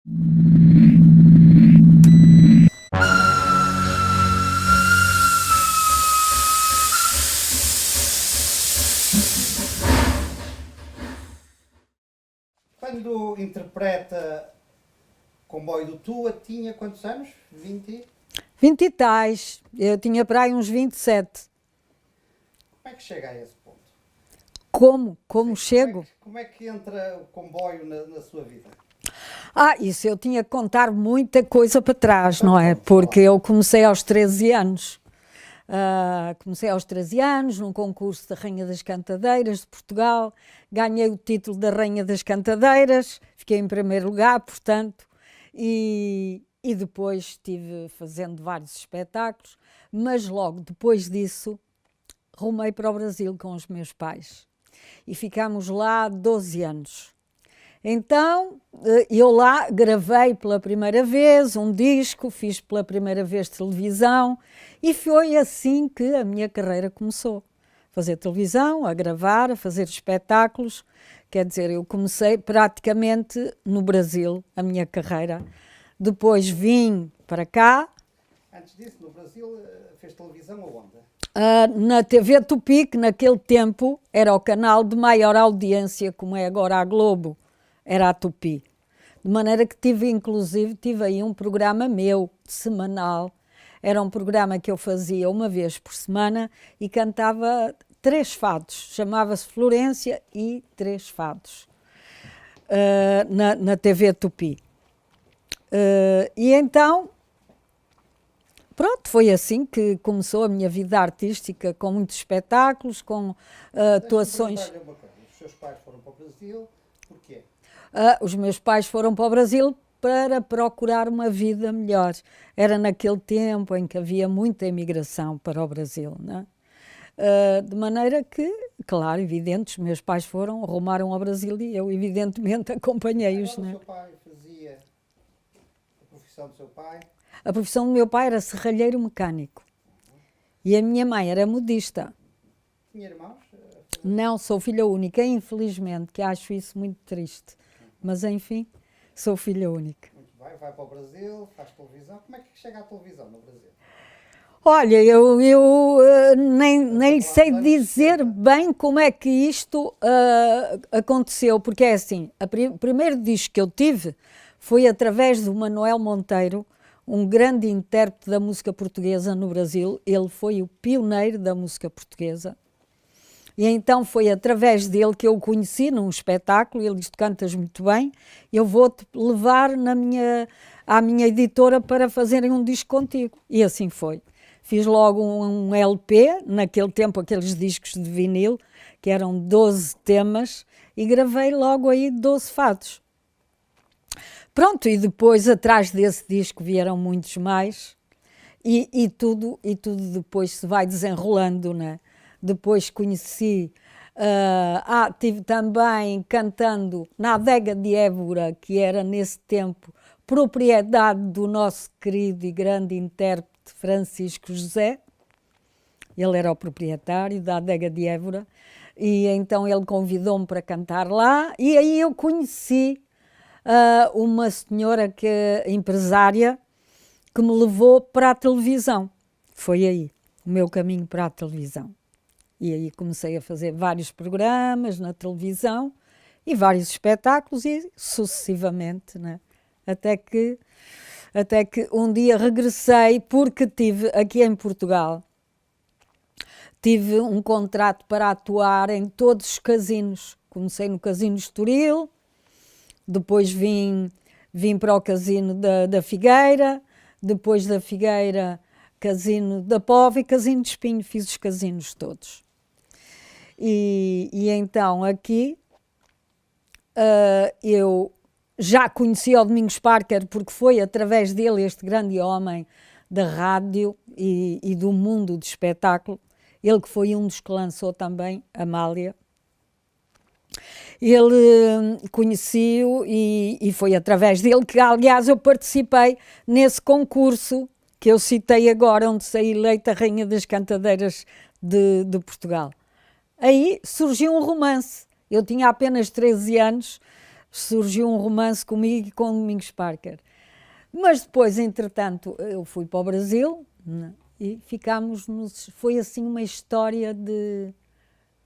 Quando interpreta Comboio do Tua, tinha quantos anos? 20? 20 e tais. Eu tinha para aí uns 27. Como é que chega a esse ponto? Como chego? Como é que entra o comboio na sua vida? Isso eu tinha que contar muita coisa para trás, Então, não é? vamos Porque falar. eu comecei aos 13 anos. Comecei aos 13 anos num concurso da Rainha das Cantadeiras de Portugal. Ganhei o título da Rainha das Cantadeiras. Fiquei em primeiro lugar, portanto. E depois estive fazendo vários espetáculos. Mas logo depois disso, rumei para o Brasil com os meus pais. E ficámos lá 12 anos. Então, eu lá gravei pela primeira vez um disco, fiz pela primeira vez televisão e foi assim que a minha carreira começou. Fazer televisão, a gravar, a fazer espetáculos. Quer dizer, eu comecei praticamente no Brasil a minha carreira. Depois vim para cá. Antes disso, no Brasil, fez televisão aonde? Na TV Tupi, que naquele tempo era o canal de maior audiência, como é agora a Globo, era a Tupi. De maneira que tive aí um programa meu, semanal. Era um programa que eu fazia uma vez por semana e cantava 3 fados. Chamava-se Florência e 3 fados, na TV Tupi. E então, pronto, foi assim que começou a minha vida artística, com muitos espetáculos, com atuações. Deixa-me perguntar-lhe uma coisa. Os seus pais foram para o Brasil, porquê? Os meus pais foram para o Brasil para procurar uma vida melhor. Era naquele tempo em que havia muita imigração para o Brasil, não é? De maneira que, claro, evidente, os meus pais rumaram ao Brasil e eu, evidentemente, acompanhei-os. Agora o Não é? seu pai fazia a profissão do seu pai? A profissão do meu pai era serralheiro mecânico e a minha mãe era modista. Tinha irmãos? Não, sou filha única, infelizmente, que acho isso muito triste. Mas, enfim, sou filha única. Muito bem, vai para o Brasil, faz televisão. Como é que chega à televisão no Brasil? Olha, eu nem sei dizer bem como é que isto aconteceu, porque é assim, o primeiro disco que eu tive foi através do Manuel Monteiro, um grande intérprete da música portuguesa no Brasil. Ele foi o pioneiro da música portuguesa. E então foi através dele que eu o conheci num espetáculo. Ele disse: cantas muito bem, eu vou-te levar à minha editora para fazerem um disco contigo. E assim foi. Fiz logo um LP, naquele tempo aqueles discos de vinil, que eram 12 temas, e gravei logo aí 12 fados. Pronto, e depois atrás desse disco vieram muitos mais, e tudo depois se vai desenrolando, né? Depois conheci, tive também cantando na Adega de Évora, que era nesse tempo propriedade do nosso querido e grande intérprete Francisco José. Ele era o proprietário da Adega de Évora, e então ele convidou-me para cantar lá, e aí eu conheci uma senhora que é empresária, que me levou para a televisão. Foi aí o meu caminho para a televisão. E aí comecei a fazer vários programas na televisão e vários espetáculos e sucessivamente, né? Até que um dia regressei, porque tive aqui em Portugal, tive um contrato para atuar em todos os casinos. Comecei no Casino Estoril, depois vim para o Casino da Figueira, depois da Figueira, Casino da Póvoa e Casino de Espinho. Fiz os casinos todos. E então aqui eu já conhecia o Domingos Parker, porque foi através dele, este grande homem da rádio e do mundo do espetáculo, ele que foi um dos que lançou também Amália. Ele conheci-o e foi através dele que, aliás, eu participei nesse concurso que eu citei agora, onde saí eleita Rainha das Cantadeiras de Portugal. Aí surgiu um romance. Eu tinha apenas 13 anos, surgiu um romance comigo e com o Domingos Parker. Mas depois, entretanto, eu fui para o Brasil, né, e ficámos, foi assim uma história de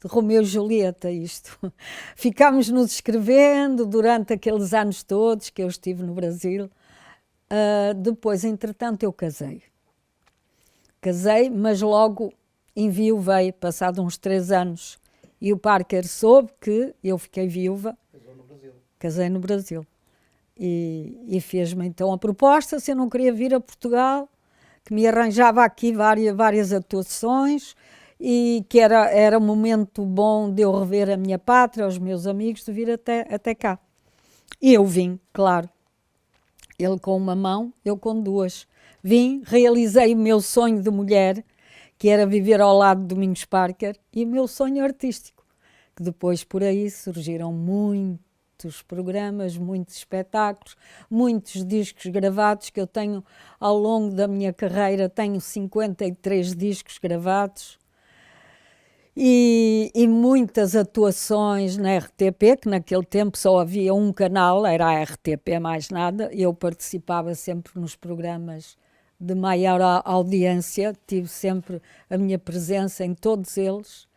Romeu e Julieta, isto. Ficámos nos escrevendo durante aqueles anos todos que eu estive no Brasil. Depois, entretanto, eu casei. Casei, mas logo enviuvei, passado uns 3 anos. E o Parker soube que eu fiquei viúva. Casou no Brasil. Casei no Brasil. E fez-me então a proposta, se eu não queria vir a Portugal, que me arranjava aqui várias atuações e que era um momento bom de eu rever a minha pátria, os meus amigos, de vir até cá. E eu vim, claro. Ele com uma mão, eu com 2. Vim, realizei o meu sonho de mulher, que era viver ao lado de Domingos Parker, e o meu sonho artístico, que depois por aí surgiram muitos programas, muitos espetáculos, muitos discos gravados que eu tenho ao longo da minha carreira. Tenho 53 discos gravados e muitas atuações na RTP, que naquele tempo só havia um canal, era a RTP, mais nada. Eu participava sempre nos programas de maior audiência, tive sempre a minha presença em todos eles.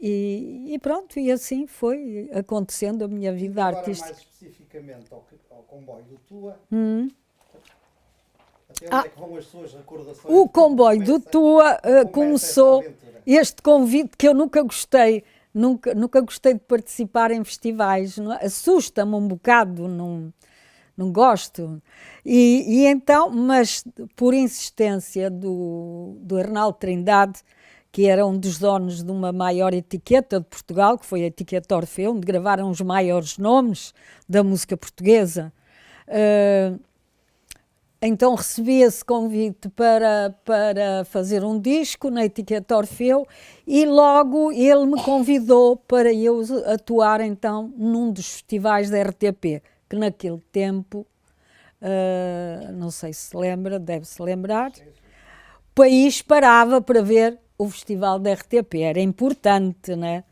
E pronto, e assim foi acontecendo a minha vida Agora, artística. mais especificamente ao comboio do Tua, até onde Ah, é que vão as suas recordações? O comboio do Tua começou essa aventura? este convite que eu nunca gostei, nunca gostei de participar em festivais, assusta-me um bocado, não gosto. E então, mas por insistência do Arnaldo Trindade, que era um dos donos de uma maior etiqueta de Portugal, que foi a etiqueta Orfeu, onde gravaram os maiores nomes da música portuguesa. Então recebi esse convite para fazer um disco na etiqueta Orfeu e logo ele me convidou para eu atuar então num dos festivais da RTP, que naquele tempo, não sei se lembra, deve-se lembrar, o país parava para ver o festival da RTP, era importante, né?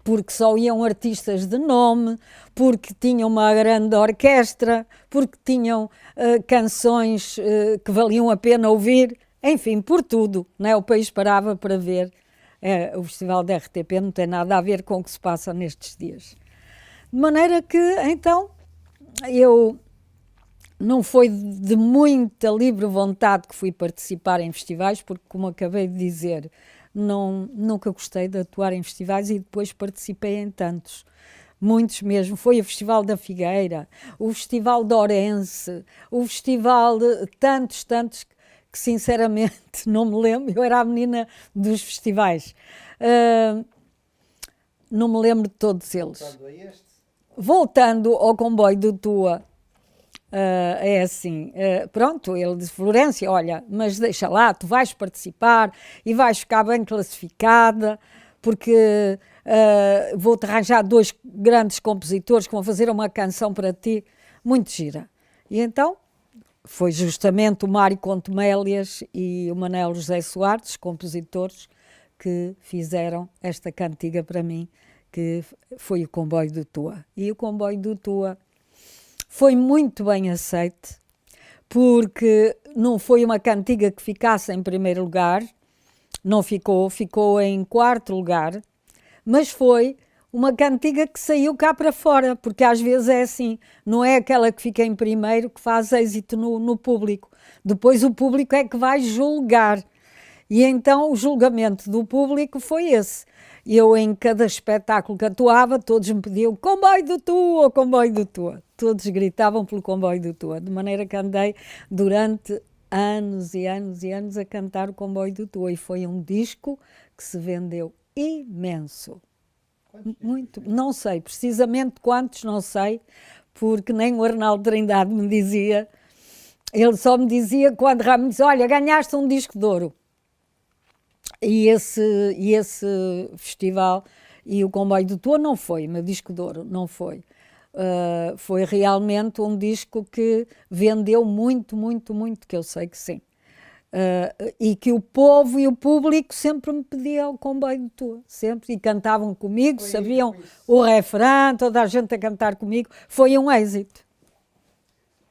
Porque só iam artistas de nome, porque tinham uma grande orquestra, porque tinham canções que valiam a pena ouvir, enfim, por tudo, né? O país parava para ver o festival da RTP, não tem nada a ver com o que se passa nestes dias. De maneira que, então, eu não foi de muita livre vontade que fui participar em festivais, porque, como acabei de dizer, nunca gostei de atuar em festivais e depois participei em tantos, muitos mesmo. Foi o Festival da Figueira, o Festival de Ourense, o Festival de tantos, que sinceramente não me lembro. Eu era a menina dos festivais. Não me lembro de todos eles. Voltando a este, Voltando ao comboio do Tua, é assim, pronto, ele disse, Florência, olha, mas deixa lá, tu vais participar e vais ficar bem classificada, porque vou-te arranjar 2 grandes compositores que vão fazer uma canção para ti, muito gira. E então, foi justamente o Mário Contemélias e o Manel José Soares, compositores, que fizeram esta cantiga para mim, que foi o Comboio do Tua. E o Comboio do Tua foi muito bem aceite, porque não foi uma cantiga que ficasse em primeiro lugar, não ficou em 4º lugar, mas foi uma cantiga que saiu cá para fora, porque às vezes é assim, não é aquela que fica em primeiro que faz êxito no público. Depois o público é que vai julgar. E então o julgamento do público foi esse. Eu, em cada espetáculo que atuava, todos me pediam comboio do Tua, comboio do Tua. Todos gritavam pelo comboio do Tua, de maneira que andei durante anos e anos e anos a cantar o comboio do Tua. E foi um disco que se vendeu imenso. Muito, não sei, precisamente quantos, não sei, porque nem o Arnaldo Trindade me dizia. Ele só me dizia quando me disse, olha, ganhaste um disco de ouro. E esse festival e o Comboio do Tua não foi, meu disco de ouro não foi. Foi realmente um disco que vendeu muito, muito, muito, que eu sei que sim. E que o povo e o público sempre me pediam o comboio de tua, sempre, e cantavam comigo, Foi- sabiam foi isso. o refrão, toda a gente a cantar comigo, foi um êxito.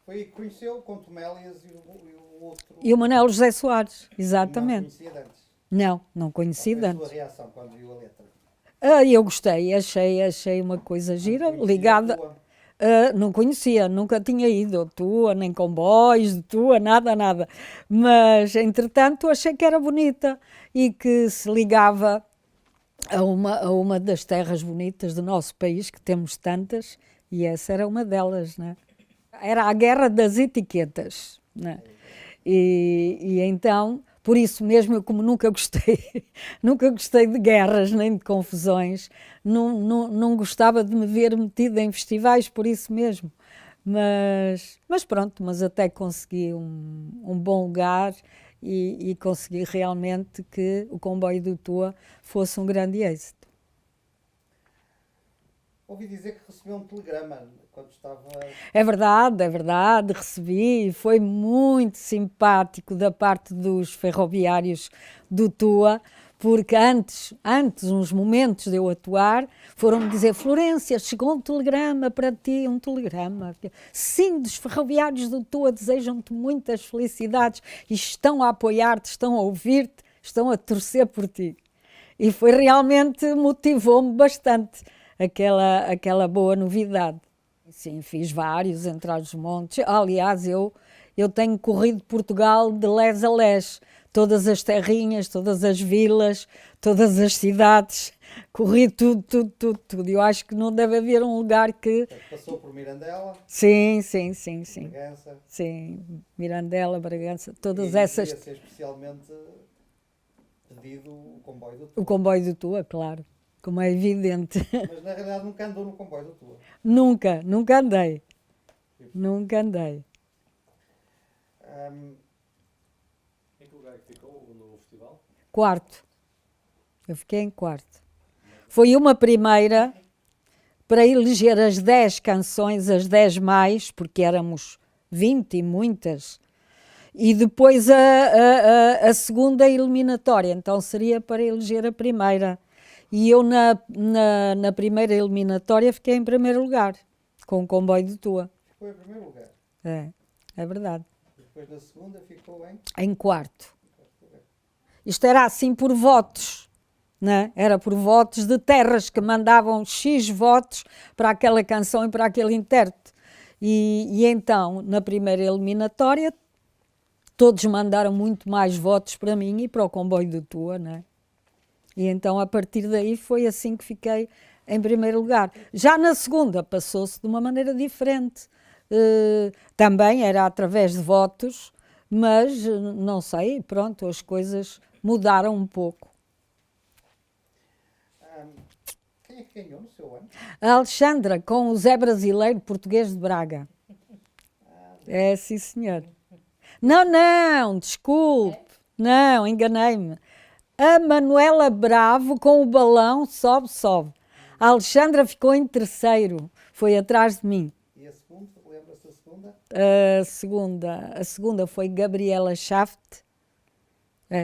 Foi aí que conheceu o Contumélias e o outro. E o Manuel José Soares, Não exatamente. conhecia de antes. Não Qual conheci foi de a sua antes. reação quando viu a letra? Eu gostei, achei uma coisa gira, Conhecia ligada. a tua? Não conhecia, nunca tinha ido a tua, nem comboios de tua, nada. Mas, entretanto, achei que era bonita e que se ligava a uma das terras bonitas do nosso país, que temos tantas, e essa era uma delas, né? Era a guerra das etiquetas, né? E então, por isso mesmo, eu como nunca gostei, nunca gostei de guerras nem de confusões, não gostava de me ver metida em festivais, por isso mesmo. Mas pronto, mas até consegui um bom lugar e consegui realmente que o comboio do Tua fosse um grande êxito. Ouvi dizer que recebeu um telegrama quando estava. É verdade, recebi, foi muito simpático da parte dos ferroviários do Tua, porque antes, uns momentos de eu atuar, foram-me dizer: Florência, chegou um telegrama para ti, um telegrama. Sim, dos ferroviários do Tua desejam-te muitas felicidades e estão a apoiar-te, estão a ouvir-te, estão a torcer por ti. E foi realmente, motivou-me bastante aquela boa novidade. Sim, fiz vários entre os montes. Aliás, eu tenho corrido Portugal de les a les. Todas as terrinhas, todas as vilas, todas as cidades. Corri tudo. Eu acho que não deve haver um lugar que... Portanto, passou por Mirandela, Sim. Bragança. Sim, Mirandela, Bragança, todas E essas... devia ser especialmente pedido o comboio do O Tua. comboio do Tua, claro, como é evidente. Mas na realidade nunca andou no comboio do Tua. Nunca andei. Nunca andei. Ahm, Em que lugar é que ficou no festival? Quarto. Eu fiquei em quarto. Foi uma primeira para eleger as 10 canções, as 10 mais, porque éramos 20 e muitas. E depois a segunda eliminatória. Então seria para eleger a primeira. E eu na primeira eliminatória fiquei em primeiro lugar, com o comboio de Tua. ficou em primeiro lugar. É verdade. Depois na segunda ficou em. Em quarto. Isto era assim por votos, né? Era por votos de terras que mandavam X votos para aquela canção e para aquele intérprete. E então, na primeira eliminatória, todos mandaram muito mais votos para mim e para o comboio do Tua, né? E então, a partir daí, foi assim que fiquei em primeiro lugar. Já na segunda, passou-se de uma maneira diferente. Também era através de votos, mas não sei, pronto, as coisas mudaram um pouco. Quem é que ganhou no seu ano? A Alexandra, com o Zé Brasileiro Português de Braga. É, sim, senhor. Não, desculpe. Não, enganei-me. A Manuela Bravo, com o balão, sobe. A Alexandra ficou em terceiro, foi atrás de mim. E a segunda? Lembra-se da segunda? A segunda foi Gabriela Schaft.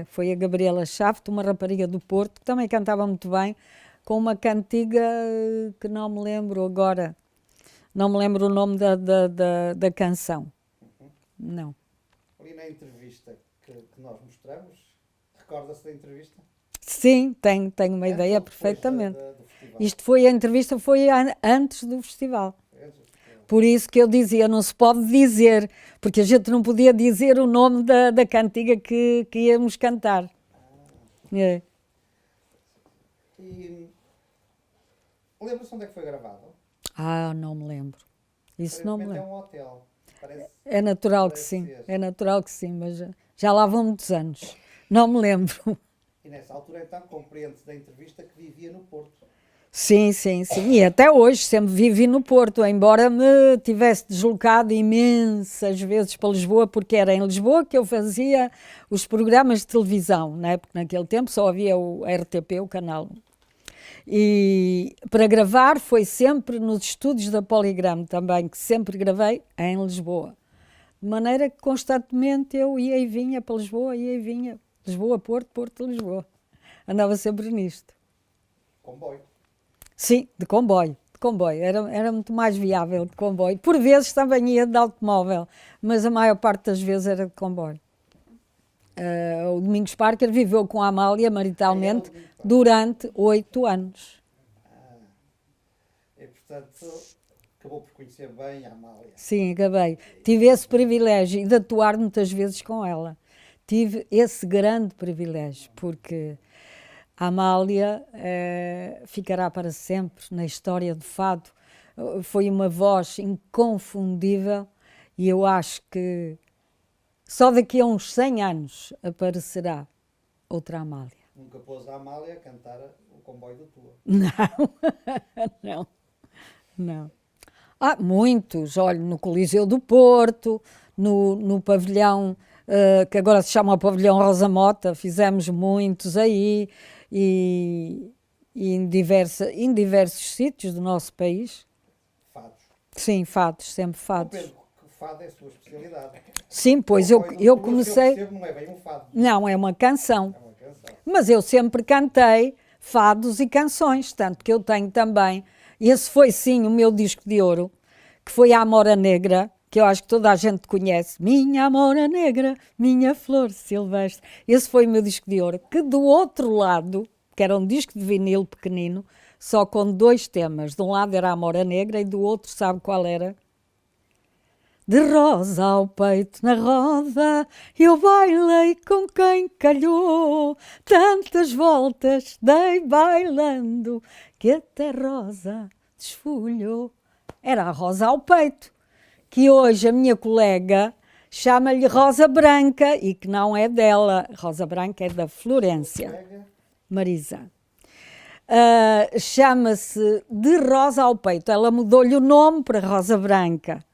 Foi a Gabriela Schaft, uma rapariga do Porto, que também cantava muito bem, com uma cantiga que não me lembro agora. Não me lembro o nome da canção. Não. Ali na entrevista que nós mostramos, recorda-se da entrevista? Sim, tenho uma Antes ideia ou depois perfeitamente. do festival? A entrevista foi antes do festival. Antes do festival. Por isso que eu dizia, não se pode dizer, porque a gente não podia dizer o nome da cantiga que íamos cantar. É. E lembra-se onde é que foi gravado? Não me lembro. Isso não me Aparentemente lembro. é um hotel. Parece. É natural que parece sim, ser. é natural que sim, mas já lá vão muitos anos. Não me lembro. E nessa altura então compreende-se da entrevista que vivia no Porto. Sim. E até hoje sempre vivi no Porto, embora me tivesse deslocado imensas vezes para Lisboa, porque era em Lisboa que eu fazia os programas de televisão, né? Porque naquele tempo só havia o RTP, o canal. E para gravar foi sempre nos estúdios da Poligram também, que sempre gravei em Lisboa. De maneira que constantemente eu ia e vinha para Lisboa, ia e vinha. Lisboa, Porto, Porto, Lisboa. Andava sempre nisto. Comboio. Sim, de comboio. De comboio. Era muito mais viável de comboio. Por vezes também ia de automóvel, mas a maior parte das vezes era de comboio. O Domingos Parker viveu com a Amália maritalmente durante 8 anos. E, portanto, acabou por conhecer bem a Amália. Sim, acabei. Tive esse privilégio de atuar muitas vezes com ela. Tive esse grande privilégio, porque a Amália ficará para sempre na história do fado. Foi uma voz inconfundível e eu acho que só daqui a uns 100 anos aparecerá outra Amália. Nunca pôs a Amália a cantar o comboio do Tua. Não, não. Há muitos, olha, no Coliseu do Porto, no pavilhão, que agora se chama o Pavilhão Rosa Mota, fizemos muitos aí, e em diversos sítios do nosso país. Fados. Sim, fados, sempre Ó fados. Pedro, que o fado é a sua especialidade. Sim, pois O comboio do eu Tua, comecei... se eu percebo, não é bem um fado. Não, é uma canção. É uma canção. Mas eu sempre cantei fados e canções, tanto que eu tenho também. Esse foi sim o meu disco de ouro, que foi a Amora Negra, que eu acho que toda a gente conhece. Minha Amora Negra, minha flor silvestre. Esse foi o meu disco de ouro, que do outro lado, que era um disco de vinil pequenino, só com 2 temas. De um lado era a Amora Negra e do outro, sabe qual era? De rosa ao peito na roda, eu bailei com quem calhou. Tantas voltas dei bailando, que até rosa desfolhou. Era a rosa ao peito, que hoje a minha colega chama-lhe Rosa Branca, e que não é dela. Rosa Branca é da Florência, Colega, Marisa. Chama-se De Rosa ao Peito. Ela mudou-lhe o nome para Rosa Branca,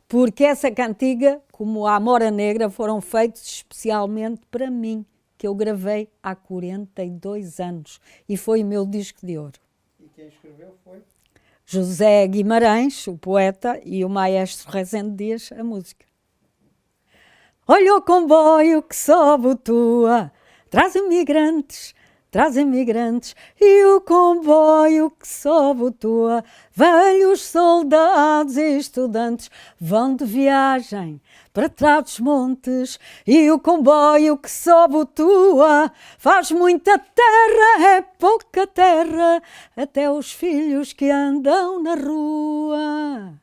porque essa cantiga, como a Amora Negra, foram feitos especialmente para mim, que eu gravei há 42 anos e foi o meu disco de ouro. e quem escreveu foi? José Guimarães, o poeta, e o maestro Rezende Dias, a música. Olha o comboio que sobe o Tua, traz imigrantes, e o comboio que sobe o Tua, velhos soldados e estudantes vão de viagem para Trás-os-Montes, e o comboio que sobe o Tua faz muita terra, é pouca terra, até os filhos que andam na rua.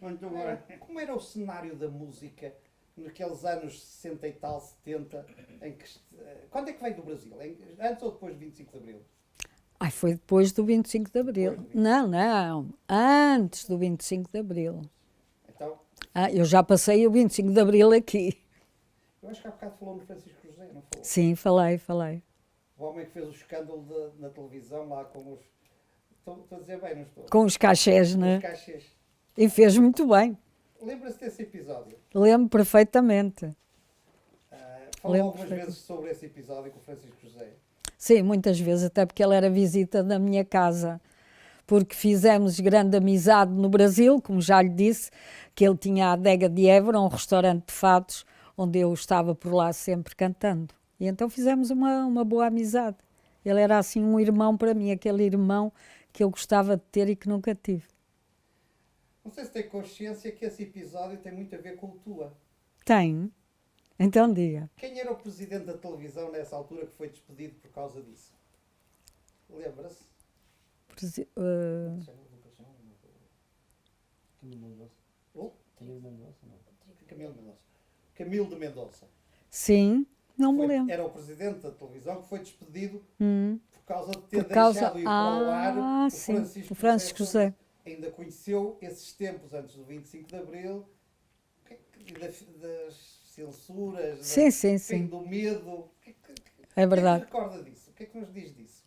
Muito bem. Como era o cenário da música naqueles anos 60 e tal, 70, em que... Quando é que veio do Brasil? Antes ou depois de 25 de Abril? Ai, foi depois do 25 de Abril. Depois do 25. Não, antes do 25 de Abril. Então, Eu já passei o 25 de Abril aqui. eu acho que há bocado falou no Francisco José, não falou? Sim, falei. O homem que fez o escândalo na televisão lá com os... Estou a dizer bem, não estou? Com os cachés, Com né? os cachês. E fez muito bem. Lembra-se desse episódio? Lembro perfeitamente. Falou Lembro algumas perfeitamente. vezes sobre esse episódio com o Francisco José. Sim, muitas vezes, até porque ele era visita da minha casa. Porque fizemos grande amizade no Brasil, como já lhe disse, que ele tinha a Adega de Évora, um restaurante de fados, onde eu estava por lá sempre cantando. E então fizemos uma boa amizade. Ele era assim um irmão para mim, aquele irmão que eu gostava de ter e que nunca tive. Não sei se tem consciência que esse episódio tem muito a ver com o Tua. Tem? Então diga. Quem era o presidente da televisão nessa altura que foi despedido por causa disso? Lembra-se? Camilo Mendonça. Oh, Camilo Mendonça, não. Camilo Mendonça. Camilo de Mendonça. Sim, não me lembro. Era o presidente da televisão que foi despedido Hum, por causa de ter por causa... deixado ir para o ar sim, o Francisco José. Ainda conheceu esses tempos antes do 25 de Abril, das censuras, Sim. do medo. É O que verdade. recorda disso? O que é que nos diz disso?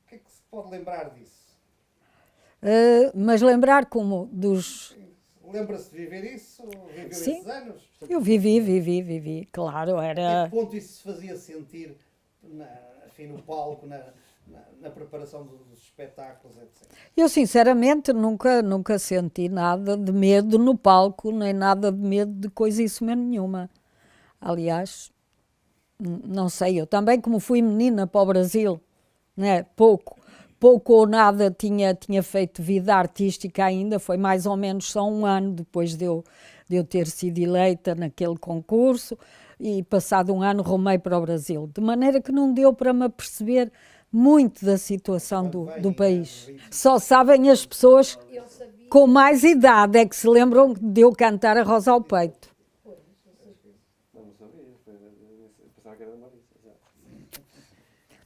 O que é que se pode lembrar disso? Mas lembrar como dos... Lembra-se de viver isso? Viveu Sim. esses anos? Eu vivi, claro, A era... que ponto isso se fazia sentir enfim, no palco, na preparação dos espetáculos, etc. Eu, sinceramente, nunca senti nada de medo no palco, nem nada de medo de coisíssima nenhuma. Aliás, não sei, eu também, como fui menina para o Brasil, né, pouco ou nada tinha feito vida artística ainda, foi mais ou menos só um ano depois de eu ter sido eleita naquele concurso, e passado um ano rumei para o Brasil, de maneira que não deu para me aperceber muito da situação do país. Só sabem as pessoas com mais idade é que se lembram de eu cantar a Rosa ao Peito. Não sabia, eu pensava que era da Marisa. Exato.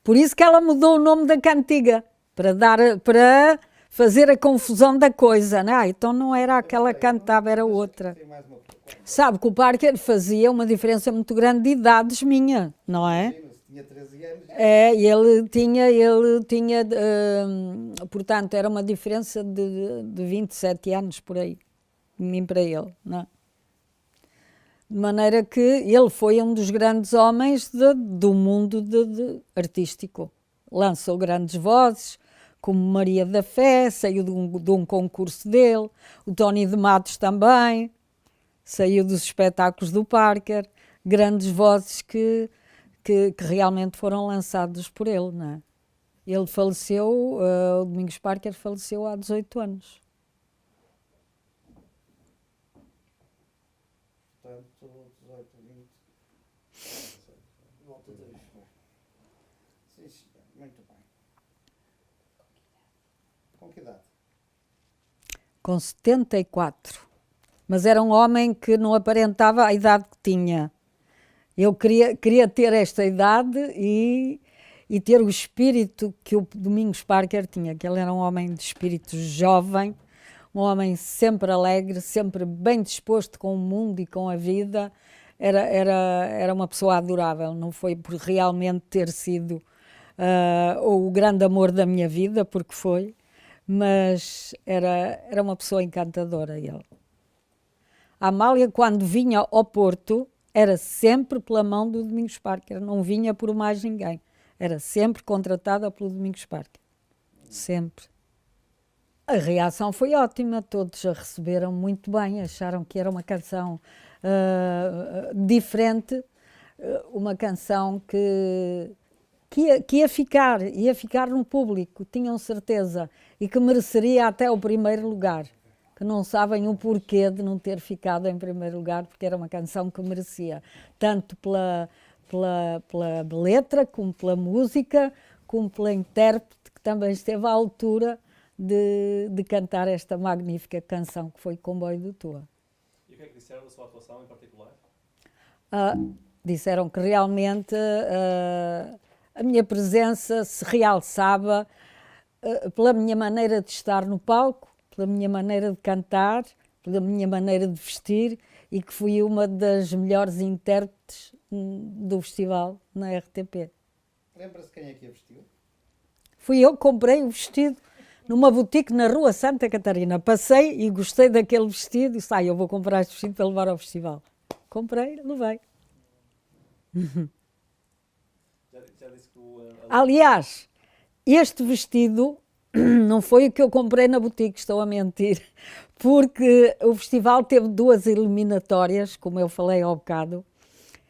Por isso que ela mudou o nome da cantiga, para fazer a confusão da coisa. Não, então não era aquela que cantava, era outra. Tem mais uma pergunta. Sabe que o Parker fazia uma diferença muito grande de idades minha, não é? Imagina, se tinha 13 anos, É, e ele tinha, portanto, era uma diferença de 27 anos por aí, de mim para ele, não é? De maneira que ele foi um dos grandes homens do mundo artístico. Lançou grandes vozes, como Maria da Fé, saiu de um concurso dele, o Tony de Matos também, saiu dos espetáculos do Parker, grandes vozes que realmente foram lançados por ele, não é? Ele faleceu, o Domingos Parker faleceu há 18 anos. portanto, 18, 20. Volta 2. Sim, senhor. Muito bem. Com que idade? Com 74. Mas era um homem que não aparentava a idade que tinha. Eu queria ter esta idade e ter o espírito que o Domingos Parker tinha, que ele era um homem de espírito jovem, um homem sempre alegre, sempre bem disposto com o mundo e com a vida. Era uma pessoa adorável, não foi por realmente ter sido o grande amor da minha vida, porque foi, mas era uma pessoa encantadora ele. A Amália, quando vinha ao Porto, era sempre pela mão do Domingos Parker, não vinha por mais ninguém. Era sempre contratada pelo Domingos Parker. Sempre. A reação foi ótima, todos a receberam muito bem, acharam que era uma canção diferente, uma canção que ia ficar no público, tinham certeza, e que mereceria até o primeiro lugar. Que não sabem o porquê de não ter ficado em primeiro lugar, porque era uma canção que merecia, tanto pela letra, como pela música, como pela intérprete, que também esteve à altura de cantar esta magnífica canção, que foi Comboio de Tua. E o que é que disseram da sua atuação em particular? Disseram que realmente a minha presença se realçava pela minha maneira de estar no palco, pela minha maneira de cantar, pela minha maneira de vestir, e que fui uma das melhores intérpretes do festival na RTP. Lembra-se quem é que a vestiu? Fui eu que comprei o vestido numa boutique na Rua Santa Catarina. Passei e gostei daquele vestido e disse, eu vou comprar este vestido para levar ao festival. Comprei, levei. Já disse que Aliás, este vestido não foi o que eu comprei na boutique, estou a mentir, porque o festival teve 2 eliminatórias, como eu falei há bocado,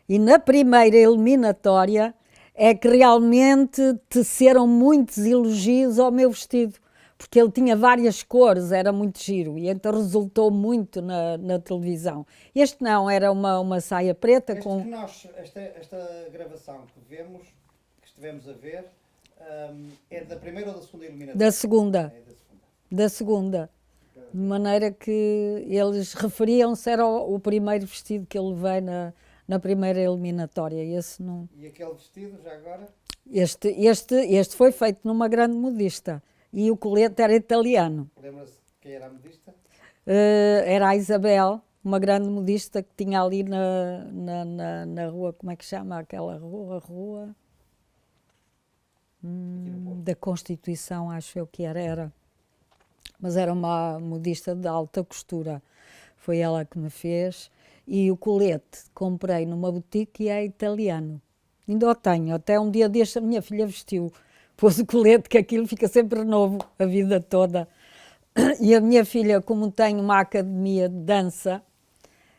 e na primeira eliminatória é que realmente teceram muitos elogios ao meu vestido, porque ele tinha várias cores, era muito giro, e então resultou muito na televisão. Este não, era uma saia preta com... Esta gravação que vemos, que estivemos a ver, é da primeira ou da segunda eliminatória? Da segunda. É da segunda. Da segunda. De maneira que eles referiam-se, era o primeiro vestido que eu levei na primeira eliminatória. Esse não... E aquele vestido, já agora? Este foi feito numa grande modista. E o colete era italiano. Lembra-se quem era a modista? Era a Isabel, uma grande modista que tinha ali na rua, como é que chama aquela rua? Rua da Constituição, acho eu que era. Mas era uma modista de alta costura. Foi ela que me fez. E o colete comprei numa boutique e é italiano. Ainda o tenho. Até um dia deste a minha filha vestiu. pôs o colete, que aquilo fica sempre novo a vida toda. E a minha filha, como tem uma academia de dança,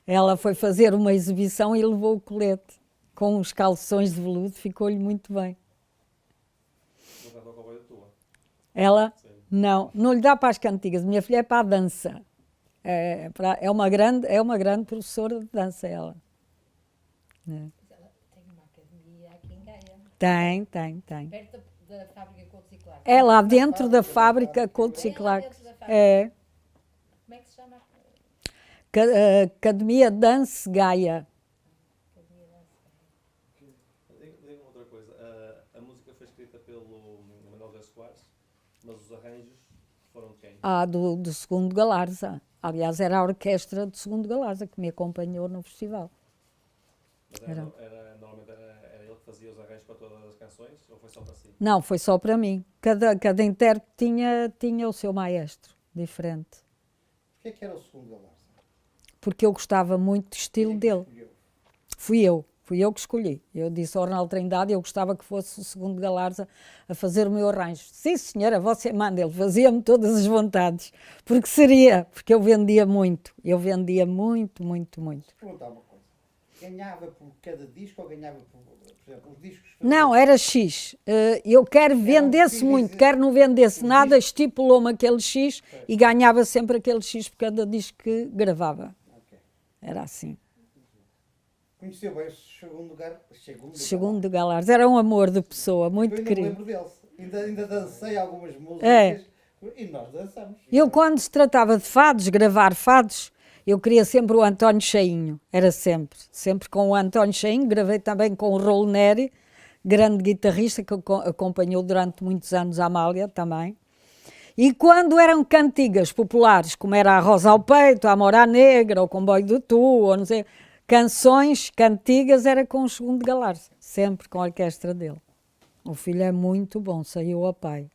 ela foi fazer uma exibição e levou o colete com os calções de veludo, ficou-lhe muito bem. Não dá para a tua. Ela, Sim. não lhe dá para as cantigas, a minha filha é para a dança. É uma grande professora de dança, ela. Mas ela tem uma academia aqui em Gaia, Tem. perto da fábrica Coutos e Clark. É lá dentro da fábrica Coutos e Clark. dentro da fábrica. É. Como é que se chama? Academia Dance Gaia. Diga-me outra coisa. A música foi escrita pelo Manuel José Soares, mas os arranjos foram de quem? Do segundo Galarza. Aliás, era a orquestra do segundo Galarza que me acompanhou no festival. Mas normalmente era ele que fazia os arranjos para todas as canções ou foi só para si? Não, foi só para mim. Cada intérprete tinha o seu maestro diferente. O que era o segundo Galarza? Porque eu gostava muito do estilo dele. Fui eu que escolhi. Eu disse ao Arnaldo Trindade, eu gostava que fosse o segundo Galarza a fazer o meu arranjo. Sim, senhora, você manda. Ele fazia-me todas as vontades. Porque eu vendia muito. Eu vendia muito. Vou perguntar uma coisa. Ganhava por cada disco ou ganhava por exemplo, os discos? Não, era X. Eu quero vendesse muito, quero não vendesse nada, estipulou-me aquele X e ganhava sempre aquele X por cada disco que gravava. Ok. Era assim. Conheceu bem o Segundo Galarza. Era um amor de pessoa, Eu muito ainda me querido. lembro dele. Ainda dancei algumas músicas É. e nós dançamos. Eu, quando se tratava de fados, gravar fados, eu queria sempre o António Cheinho. Era sempre com o António Cheinho. Gravei também com o Raul Neri, grande guitarrista que acompanhou durante muitos anos a Amália também. E quando eram cantigas populares, como era a Rosa ao Peito, a Amor à Negra, o Comboio do Tu, ou não sei, cantigas, era com o segundo Galarza, sempre com a orquestra dele. O filho é muito bom, saiu a pai.